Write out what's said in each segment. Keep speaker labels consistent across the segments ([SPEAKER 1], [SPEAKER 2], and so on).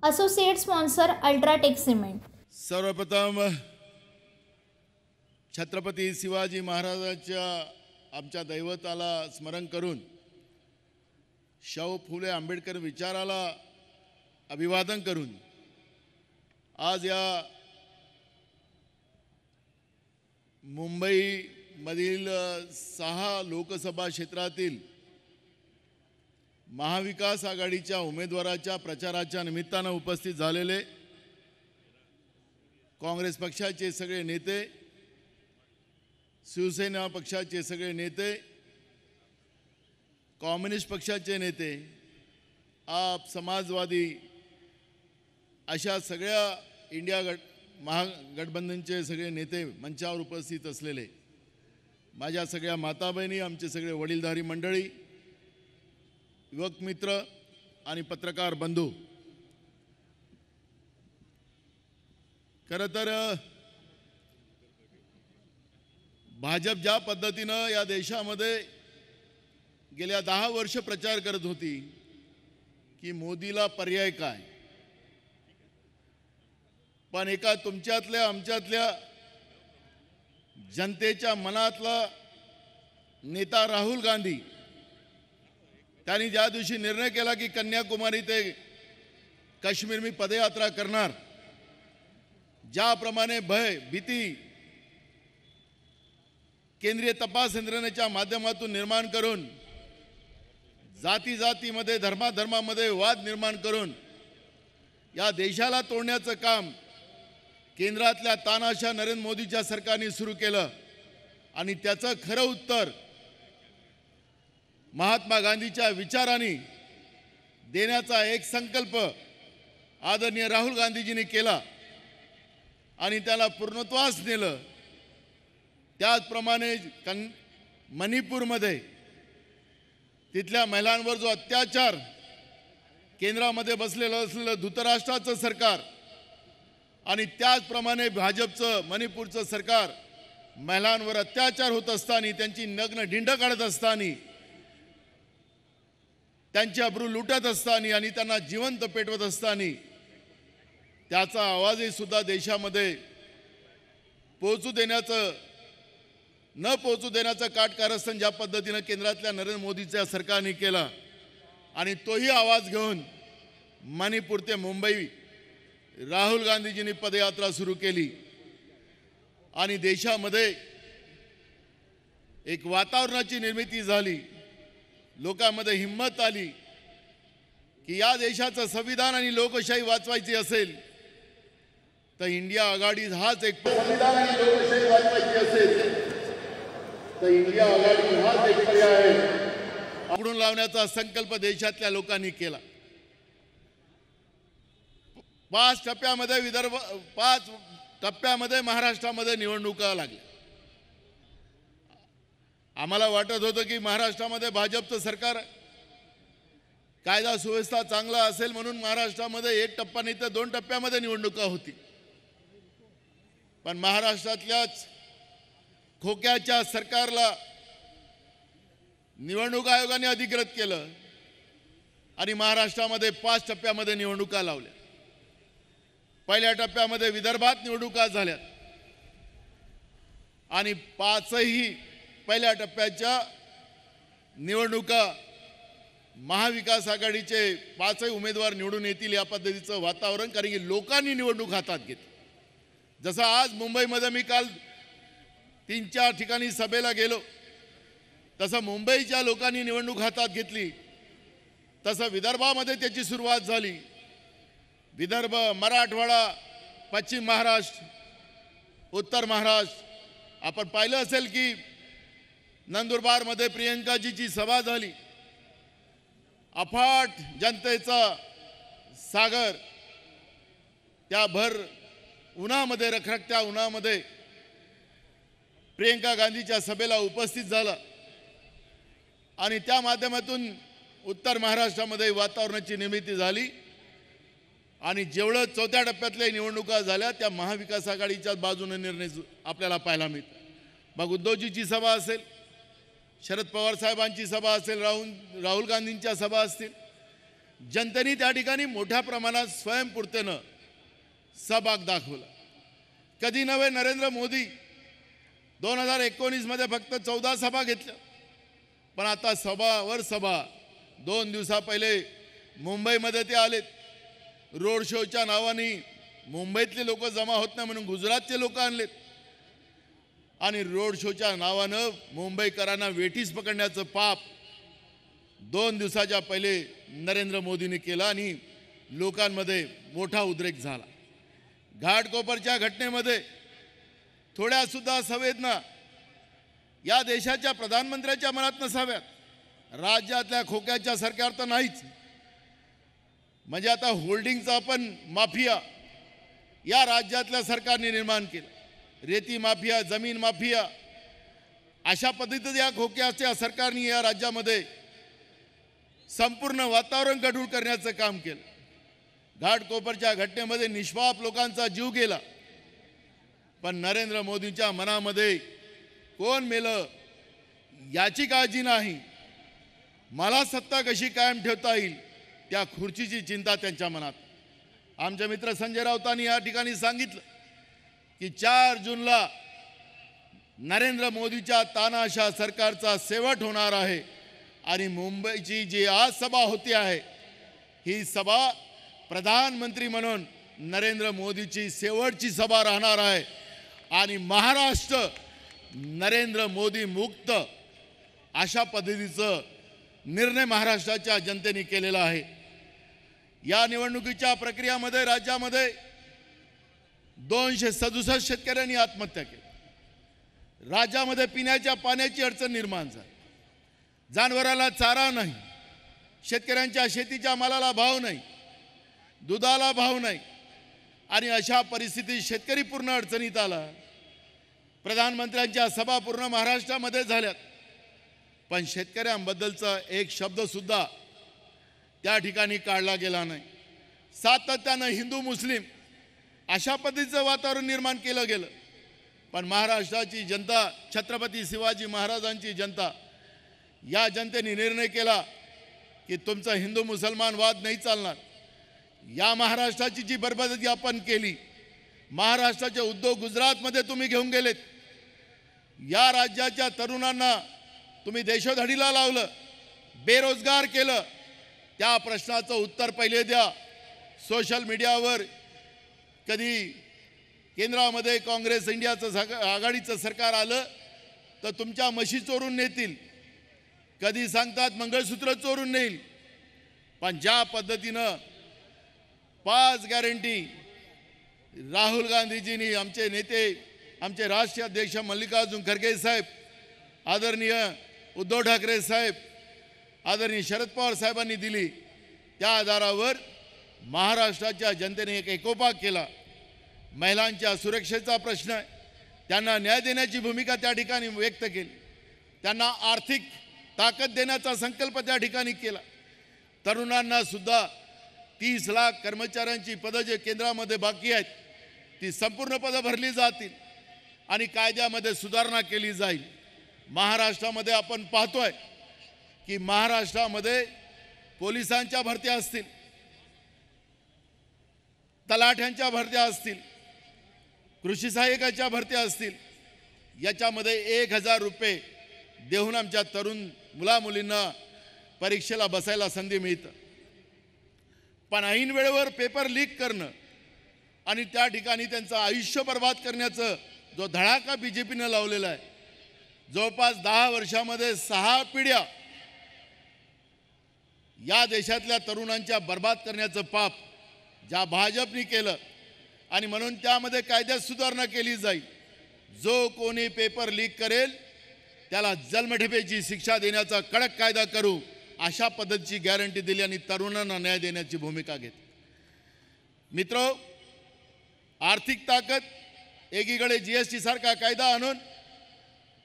[SPEAKER 1] Associate sponsor UltraTech cement.
[SPEAKER 2] सर्वप्रथम छत्रपती शिवाजी महाराजांच्या आमच्या दैवताला स्मरण करून शाहू फुले आंबेडकर विचाराला अभिवादन करून आज या मुंबईमधील 6 लोकसभा क्षेत्रातील महाविकास आघाडीच्या उमेदवाराच्या प्रचाराच्या निमित्तानं उपस्थित झालेले काँग्रेस पक्षाचे सगळे नेते, शिवसेना पक्षाचे सगळे नेते, कम्युनिस्ट पक्षाचे नेते, आप समाजवादी अशा सगळ्या इंडिया महागठबंधनचे सगळे नेते मंचावर उपस्थित असलेले माझ्या सगळ्या माता बहिणी, आमचे सगळे वडीलधारी मंडळी, युवक मित्र आणि पत्रकार बंधू, खरं तर भाजप ज्या पद्धतीनं या देशामध्ये गेल्या 10 वर्ष प्रचार करत होती की मोदीला पर्याय काय, पण एका तुमच्यातल्या आमच्यातल्या जनतेच्या मनातला नेता राहुल गांधी त्यांनी ज्या दिवशी निर्णय केला की कन्याकुमारी ते काश्मीर मी पदयात्रा करणार, ज्याप्रमाणे भय भीती केंद्रीय तपास यंत्रणेच्या माध्यमातून निर्माण करून जाती जातीमध्ये धर्माधर्मामध्ये वाद निर्माण करून या देशाला तोडण्याचं काम केंद्रातल्या तानाशा नरेंद्र मोदीच्या सरकारने सुरू केलं आणि त्याचं खरं उत्तर महात्मा गांधीच्या विचारांनी देण्याचा एक संकल्प आदरणीय राहुल गांधीजींनी केला आणि त्याला पूर्णत्वास नेलं। त्याचप्रमाणे मणिपूरमध्ये तिथल्या महिलांवर जो अत्याचार केंद्रामध्ये बसलेलं असलेलं धृतराष्ट्राचं सरकार आणि त्याचप्रमाणे भाजपचं मणिपूरचं सरकार महिलांवर अत्याचार होत असताना, त्यांची नग्न ढिंड काढत असताना, त्यांची अब्रू लुटत असताना आणि त्यांना जिवंत पेटवत असताना त्याचा आवाजही सुद्धा देशामध्ये पोहोचू देण्याचं न पोहोचू देण्याचं काटकारस्थान ज्या पद्धतीनं केंद्रातल्या नरेंद्र मोदीच्या सरकारने केला आणि तोही आवाज घेऊन मणिपूर ते मुंबई राहुल गांधीजींनी पदयात्रा सुरू केली आणि देशामध्ये एक वातावरणाची निर्मिती झाली। लोकांमध्ये हिम्मत आली की या देशाचं संविधान आणि लोकशाही वाचवायची असेल तर इंडिया आघाडी हाच एक संविधान आणि लोकशाही वाचवायची असेल तर इंडिया आघाडी हाच एक पर्याय आहे उघडून लावण्याचा संकल्प देशातल्या लोकांनी केला। 5 टप्प्यामध्ये महाराष्ट्रामध्ये निवडणुका लागल्या। आम्हाला वाटत होतं की महाराष्ट्रामध्ये भाजपचं सरकार कायदा सुव्यवस्था चांगला असेल म्हणून महाराष्ट्रामध्ये 1 टप्पा नाही तर 2 टप्प्यामध्ये निवडणुका होती, पण महाराष्ट्रातल्याच खोक्याच्या सरकारला निवडणूक आयोगाने अधिकृत केलं आणि महाराष्ट्रामध्ये 5 टप्प्यामध्ये निवडणुका लावल्या। पहिल्या टप्प्यामध्ये विदर्भात निवडणुका झाल्या आणि 5ही पहिल्या टप्प्याच्या निवडणुका महाविकास आघाडीचे 5ही उमेदवार निवडून येतील या पद्धतीचं वातावरण, कारण की लोकांनी निवडणूक हातात घेतली। जसं आज मुंबईमध्ये मी काल 3-4 ठिकाणी सभेला गेलो, तसं मुंबईच्या लोकांनी निवडणूक हातात घेतली, तसं विदर्भामध्ये त्याची सुरुवात झाली। विदर्भ, मराठवाडा, पश्चिम महाराष्ट्र, उत्तर महाराष्ट्र, आपण पाहिलं असेल की नंदुरबारमध्ये प्रियंकाजीची सभा झाली। अफाट जनतेचा सागर त्या भर उन्हामध्ये, रखरखत्या उन्हामध्ये प्रियंका गांधीच्या सभेला उपस्थित झाला आणि त्या माध्यमातून उत्तर महाराष्ट्रामध्ये वातावरणाची निर्मिती झाली आणि जेवढं 4थ्या टप्प्यातल्या निवडणुका झाल्या त्या महाविकास आघाडीच्या बाजूने निर्णय आपल्याला पाहायला मिळतो। मग उद्धवजीची सभा असेल, शरद पवार साहेबांची सभा असेल, राहुल गांधींच्या सभा असतील, जनतेने त्या ठिकाणी मोठ्या प्रमाणात स्वयंपूर्तेनं सहभाग दाखवला. कधी नव्हे नरेंद्र मोदी 2019 मध्ये फक्त 14 सभा घेतल्या, पण आता सभावर सभा. 2 दिवसा पहिले मुंबईमध्ये ते आलेत. रोड शोच्या नावाने मुंबईतले लोक जमा होत नाही म्हणून गुजरातचे लोक आणलेत आणि रोड शोच्या नावानं मुंबईकरांना वेठीस पकडण्याचं पाप 2 दिवसाच्या पहिले नरेंद्र मोदींनी केलं आणि लोकांमध्ये मोठा उद्रेक झाला. घाटकोपरच्या घटनेमध्ये थोड्या सुद्धा संवेदना या देशाच्या प्रधानमंत्र्यांच्या मनात नसाव्यात. राज्यातल्या खोक्याच्या सरकार तर नाहीच. म्हणजे आता होल्डिंगचा पण माफिया या राज्यातल्या सरकारने निर्माण केलं. रेती माफिया, जमीन माफिया, अशा पद्धतीचं या खोक्याच्या सरकारने या राज्यामध्ये संपूर्ण वातावरण गढूळ करण्याचं काम केलं. घाटकोपरच्या घटनेमध्ये निष्पाप लोकांचा जीव गेला, पण नरेंद्र मोदींच्या मनामध्ये कोण मेलं याची काळजी नाही. मला सत्ता कशी कायम ठेवता येईल त्या खुर्चीची चिंता त्यांच्या मनात. आमचे मित्र संजय राऊतांनी या ठिकाणी सांगितलं की 4 जूनला नरेंद्र मोदीच्या तानाशा सरकारचा शेवट होणार आहे आणि मुंबईची जी आज सभा होती आहे ही सभा प्रधानमंत्री म्हणून नरेंद्र मोदीची शेवटची सभा राहणार आहे आणि महाराष्ट्र नरेंद्र मोदी मुक्त अशा पद्धतीचं निर्णय महाराष्ट्राच्या जनतेने केलेला आहे. या निवडणुकीच्या प्रक्रियामध्ये राज्यामध्ये 267 शेतकऱ्यांनी आत्महत्या केली. राज्यामध्ये पिण्याच्या पाण्याची अडचण निर्माण झाली. जनावराला चारा नाही, शेतकऱ्यांच्या शेतीच्या मालाला भाव नाही, दुधाला भाव नाही आणि अशा परिस्थितीत शेतकरी पूर्ण अडचणीत आला. प्रधानमंत्र्यांच्या सभा पूर्ण महाराष्ट्रामध्ये झाल्यात, पण शेतकऱ्यांबद्दलचा एक शब्द सुद्धा त्या ठिकाणी काढला गेला नाही. सातत्यानं हिंदू मुस्लिम अशा पद्धतीचं वातावरण निर्माण केलं गेलं, पण महाराष्ट्राची जनता, छत्रपती शिवाजी महाराजांची जनता, या जनतेने निर्णय केला की तुमचा हिंदू मुसलमान वाद नाही चालणार. या महाराष्ट्राची जी बरबादी आपण केली, महाराष्ट्राचे उद्योग गुजरातमध्ये तुम्ही घेऊन गेलेत, या राज्याच्या तरुणांना तुम्ही देशोधडीला लावलं, बेरोजगार केलं. त्या प्रश्नाचं उत्तर पहिले द्या. सोशल मीडियावर कधी केंद्रामध्ये काँग्रेस इंडियाचं आघाडीचं सरकार आलं तर तुमच्या म्हशी चोरून नेतील, कधी सांगतात मंगळसूत्र चोरून नेईल. पण ज्या पद्धतीनं 5 गॅरंटी राहुल गांधीजींनी, आमचे नेते, आमचे राष्ट्रीय अध्यक्ष मल्लिकार्जुन खरगे साहेब, आदरणीय उद्धव ठाकरे साहेब, आदरणीय शरद पवार साहेबांनी दिली, त्या आधारावर महाराष्ट्राच्या जनतेने एक एकोपा केला. महिलांच्या सुरक्षेचा प्रश्न आहे, त्यांना न्याय देण्याची भूमिका त्या ठिकाणी व्यक्त केली. त्यांना आर्थिक ताकद देण्याचा संकल्प त्या ठिकाणी केला. तरुणांना सुद्धा 30 लाख कर्मचाऱ्यांची पदं जे केंद्रामध्ये बाकी आहेत ती संपूर्ण पदं भरली जातील आणि कायद्यामध्ये सुधारणा केली जाईल. महाराष्ट्रामध्ये आपण पाहतोय की महाराष्ट्रामध्ये पोलिसांच्या भरत्या असतील, तलाठ्यांच्या भरत्या असतील, कृषी सहाय्यकाच्या भरत्या असतील, याच्यामध्ये 1000 रुपये देऊन आमच्या तरुण मुलामुलींना परीक्षेला बसायला संधी मिळतं. पण ऐन वेळेवर पेपर लीक करणं आणि त्या ठिकाणी त्यांचं आयुष्य बर्बाद करण्याचं जो धडाका BJPनं लावलेला आहे, जवळपास 10 वर्षामध्ये 6 पिढ्या या देशातल्या तरुणांच्या बर्बाद करण्याचं पाप ज्या भाजपने केलं आणि म्हणून त्यामध्ये कायद्यात सुधारणा केली जाईल. जो कोणी पेपर लीक करेल त्याला जन्मठेपेची शिक्षा देण्याचा कडक कायदा करू अशा पद्धतीची गॅरंटी दिली आणि तरुणांना न्याय देण्याची भूमिका घेतली. मित्रो, आर्थिक ताकद, एकीकडे GST सारखा कायदा आणून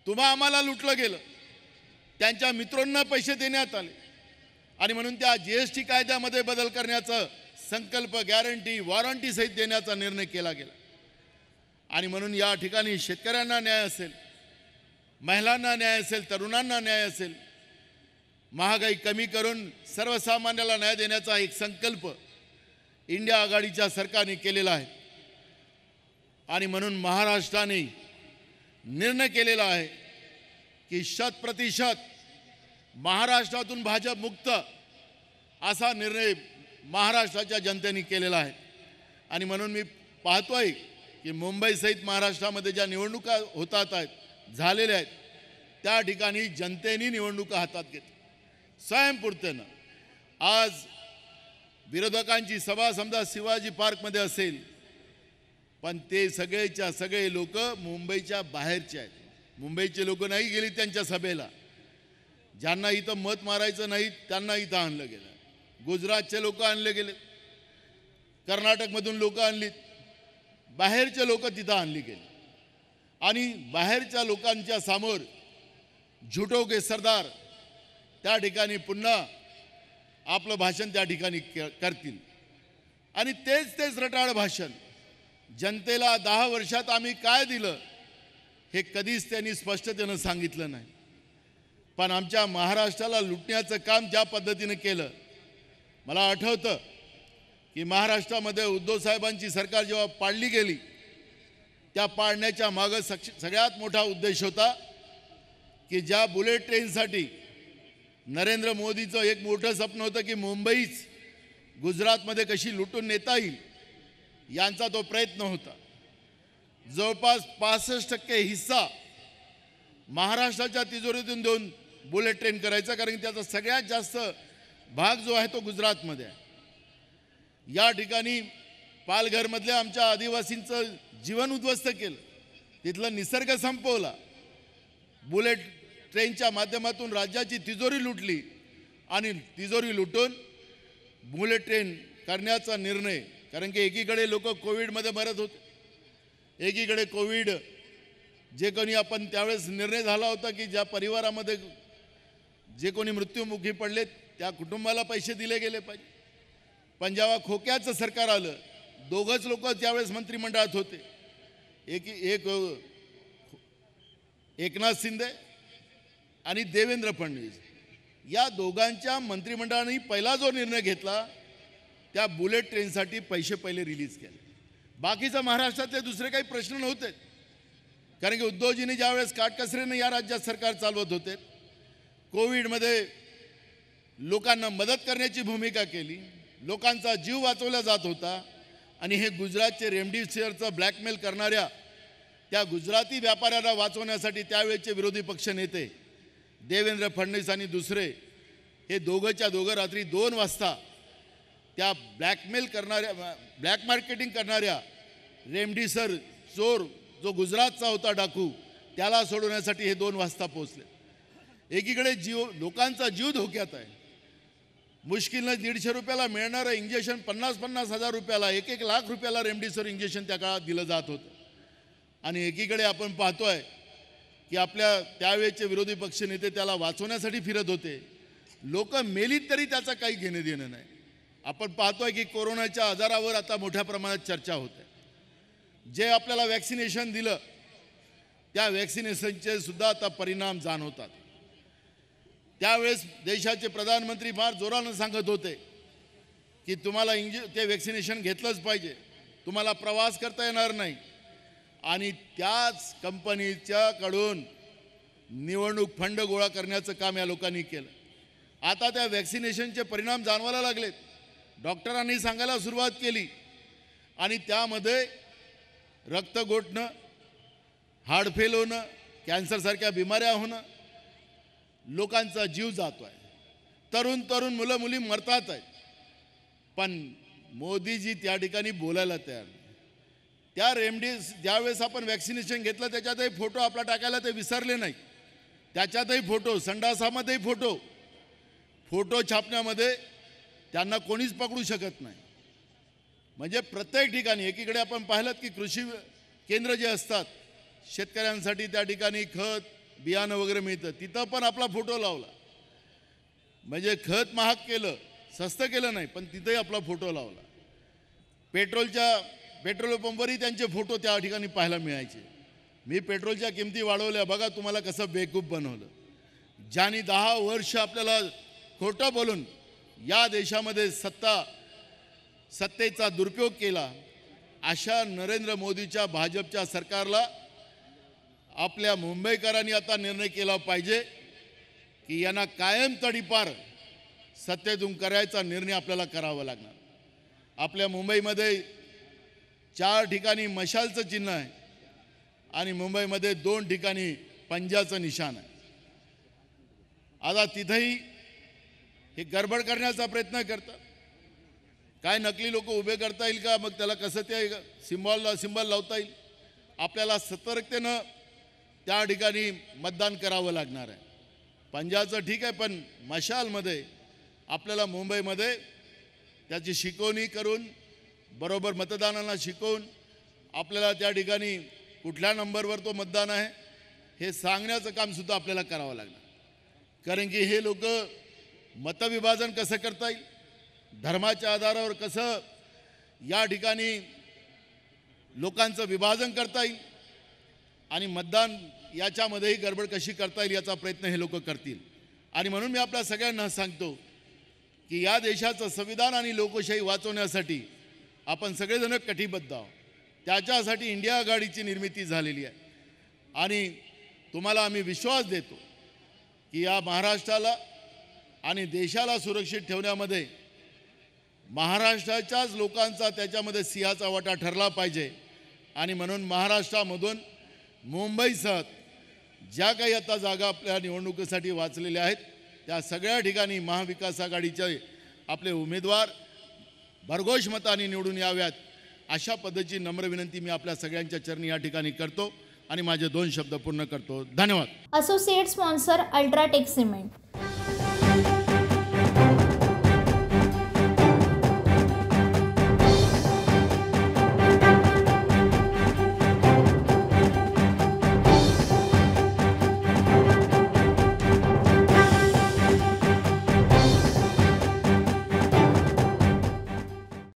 [SPEAKER 2] तुम्हा आम्हाला लुटलं गेलं, त्यांच्या मित्रांना पैसे देण्यात आले आणि म्हणून त्या GST कायद्यामध्ये बदल करण्याचा संकल्प, गॅरंटी, वॉरंटी सहित देण्याचा निर्णय केला गेला. आणि म्हणून या ठिकाणी शेतकऱ्यांना न्याय असेल, महिलांना न्याय असेल, तरुणांना न्याय असेल, महागाई कमी करून सर्वसामान्याला न्याय देण्याचा एक संकल्प इंडिया आघाडीच्या सरकारने केलेला आहे आणि म्हणून महाराष्ट्राने निर्णय केलेला आहे की 100% महाराष्ट्रातून भाजप मुक्त असा निर्णय महाराष्ट्राच्या जनतेने केलेला आहे आणि म्हणून मी पाहतोय की मुंबईसहित महाराष्ट्रामध्ये ज्या निवडणुका होतात आहेत झालेल्या आहेत त्या ठिकाणी जनतेने निवडणुका हातात घेतल्या स्वयंपूर्तेनं. आज विरोधकांची सभा समजा शिवाजी पार्कमध्ये असेल पण ते सगळेच्या सगळे लोक मुंबईच्या बाहेरचे आहेत. मुंबईचे लोक नाही गेली त्यांच्या सभेला. ज्यांना इथं मत मारायचं नाही त्यांना इथं आणलं गेलं. गुजरातचे लोक आणले गेले, कर्नाटकमधून लोक आणली, बाहेरचे लोक तिथं आणली गेली आणि बाहेरच्या लोकांच्या समोर झुटो के सरदार त्या ठिकाणी पुन्हा आपलं भाषण त्या ठिकाणी करतील आणि तेच रटाळ भाषण. जनतेला 10 वर्षात आम्ही काय दिलं हे कधीच त्यांनी स्पष्टतेनं सांगितलं नाही. पण आमच्या महाराष्ट्राला लुटण्याचं काम ज्या पद्धतीने केलं, मला आठवतं की महाराष्ट्रामध्ये उद्धव साहेबांची सरकार जेव्हा पाडली गेली त्या पाडण्याच्या मागं सगळ्यात मोठा उद्देश होता की ज्या बुलेट ट्रेनसाठी नरेंद्र मोदीचं एक मोठं स्वप्न होतं की मुंबईच गुजरातमध्ये कशी लुटून नेता येईल यांचा तो प्रयत्न होता. जवळपास 65% हिस्सा महाराष्ट्राच्या तिजोरीतून देऊन बुलेट ट्रेन करायचा, कारण त्याचा सगळ्यात जास्त भाग जो आहे तो गुजरातमध्ये आहे. या ठिकाणी पालघरमधल्या आमच्या आदिवासींचं जीवन उद्ध्वस्त केलं, तिथलं निसर्ग संपवला, बुलेट ट्रेनच्या माध्यमातून राज्याची तिजोरी लुटली आणि तिजोरी लुटून बुलेट ट्रेन करण्याचा निर्णय. कारण की एकीकडे लोक कोविडमध्ये मरत होते, एकीकडे कोविड जे कोणी आपण त्यावेळेस निर्णय झाला होता की ज्या परिवारामध्ये जे कोणी मृत्युमुखी पडले त्या कुटुंबाला पैसे दिले गेले पाहिजे. पण जेव्हा खोक्याचं सरकार आलं, दोघंच लोक त्यावेळेस मंत्रिमंडळात होते, एक एकनाथ शिंदे आणि देवेंद्र फडणवीस. या दोघांच्या मंत्रिमंडळाने पहिला जो निर्णय घेतला त्या बुलेट ट्रेनसाठी पैसे पहिले रिलीज केले. बाकीचा महाराष्ट्रातले दुसरे काही प्रश्न नव्हते, कारण की उद्धवजींनी ज्यावेळेस काटकसरीने या राज्यात सरकार चालवत होते, कोविडमध्ये लोकांना मदत करण्याची भूमिका केली, लोकांचा जीव वाचवला जात होता आणि हे गुजरातचे रेमडेसिवीरचं ब्लॅकमेल करणाऱ्या त्या गुजराती व्यापाऱ्यांना वाचवण्यासाठी त्यावेळेचे विरोधी पक्ष नेते देवेंद्र फडणवीस आणि दुसरे हे दोघं रात्री 2 वाजता त्या ब्लॅकमेल करणाऱ्या ब्लॅक मार्केटिंग करणाऱ्या रेमडेसिवीर चोर जो गुजरातचा होता डाकू त्याला सोडवण्यासाठी हे 2 वाजता पोहोचले. एकीकडे लोकांचा जीव धोक्यात आहे. मुश्किलनं 150 रुपयाला मिळणारं इंजेक्शन 50-50 हजार रुपयाला, 1-1 लाख रुपयाला रेमडेसिवीर इंजेक्शन त्या काळात दिलं जात होतं. आणि एकीकडे आपण पाहतोय की आपल्या त्यावेळेचे विरोधी पक्ष नेते त्याला वाचवण्यासाठी फिरत होते. लोक मेलीत तरी त्याचा काही घेणं देणं नाही. आपण पाहतोय की कोरोनाच्या आजारावर आता मोठ्या प्रमाणात चर्चा होते. जे आपल्याला वॅक्सिनेशन दिलं त्या वॅक्सिनेशनचे सुद्धा आता परिणाम जाणवतात. त्यावेळेस देशाचे प्रधानमंत्री फार जोरानं सांगत होते की तुम्हाला ते वॅक्सिनेशन घेतलंच पाहिजे, तुम्हाला प्रवास करता येणार नाही. आणि त्याच कंपनीच्याकडून निवडणूक फंड गोळा करण्याचं काम या लोकांनी केलं. आता त्या वॅक्सिनेशनचे परिणाम जाणवायला लागलेत. डॉक्टरांनी सांगायला सुरुवात केली आणि त्यामध्ये रक्त गोठणं, हार्टफेल होणं, कॅन्सरसारख्या बिमाऱ्या होणं, लोकांचा जीव जातो आहे. तरुण मुलं मुली मरतात आहेत. पण मोदीजी त्या ठिकाणी बोलायला तयार नाही. त्या ज्यावेळेस आपण वॅक्सिनेशन घेतलं त्याच्यातही फोटो आपला टाकायला ते विसरले नाही. त्याच्यातही फोटो, संडासामध्येही फोटो छापण्यामध्ये त्यांना कोणीच पकडू शकत नाही. म्हणजे प्रत्येक ठिकाणी एकीकडे आपण पाहिलं की कृषी केंद्र जे असतात शेतकऱ्यांसाठी त्या ठिकाणी खत बियाणं वगैरे मिळतं, तिथं पण आपला फोटो लावला. म्हणजे खत महाग केलं, स्वस्त केलं नाही, पण तिथंही आपला फोटो लावला. पेट्रोल पंपवरही त्यांचे फोटो त्या ठिकाणी पाहायला मिळायचे. मी पेट्रोलच्या किमती वाढवल्या, बघा तुम्हाला कसं बेवकूफ बनवलं. ज्यांनी 10 वर्ष आपल्याला खोटं बोलून या देशामध्ये सत्तेचा दुरुपयोग केला, अशा नरेंद्र मोदीच्या भाजपच्या सरकारला आपल्या मुंबईकरांनी आता निर्णय केला पाहिजे की यांना कायम तडीपार सत्तेतून करायचा निर्णय आपल्याला करावा लागणार. आपल्या मुंबईमध्ये 4 ठिकाणी मशालचं चिन्ह आहे आणि मुंबईमध्ये 2 ठिकाणी पंजाचं निशाण आहे. आता तिथेही हे गडबड करण्याचा प्रयत्न करतात. काय नकली लोक उभे करता येईल का, मग त्याला कसं ते सिंबल लावता येईल. आपल्याला सतर्कतेनं त्या ठिकाणी मतदान करावं लागणार आहे. पंजाचं ठीक आहे, पण मशालमध्ये आपल्याला मुंबईमध्ये त्याची शिकवणी करून बरोबर मतदानाला शिकवून आपल्याला त्या ठिकाणी कुठल्या नंबरवर तो मतदान आहे हे सांगण्याचं कामसुद्धा आपल्याला करावं लागणार. कारण की हे लोक मतविभाजन कसं करता येईल, धर्माच्या आधारावर कसं या ठिकाणी लोकांचं विभाजन करता येईल आणि मतदान याच्यामध्येही गडबड कशी करता येईल याचा प्रयत्न हे लोक करतील. आणि म्हणून मी आपल्या सगळ्यांना सांगतो की या देशाचं संविधान आणि लोकशाही वाचवण्यासाठी आपण सगळेजण कटिबद्ध आहोत. त्याच्यासाठी इंडिया आघाडीची निर्मिती झालेली आहे आणि तुम्हाला आम्ही विश्वास देतो की या महाराष्ट्राला आणि देशाला सुरक्षित ठेवण्यामध्ये महाराष्ट्राच्याच लोकांचा त्याच्यामध्ये सिंहाचा वाटा ठरला पाहिजे. आणि म्हणून महाराष्ट्रामधून मुंबईसह ज्या काही आता जागा आपल्या निवडणुकीसाठी वाचलेल्या आहेत त्या सगळ्या ठिकाणी महाविकास आघाडीचे आपले उमेदवार भरघोष मताने निवडून याव्यात, अशा पद्धतीची नम्र विनंती मी आपल्या सगळ्यांच्या चरणी या ठिकाणी करतो आणि माझे 2 शब्द पूर्ण करतो. धन्यवाद.
[SPEAKER 1] Associate sponsor UltraTech cement.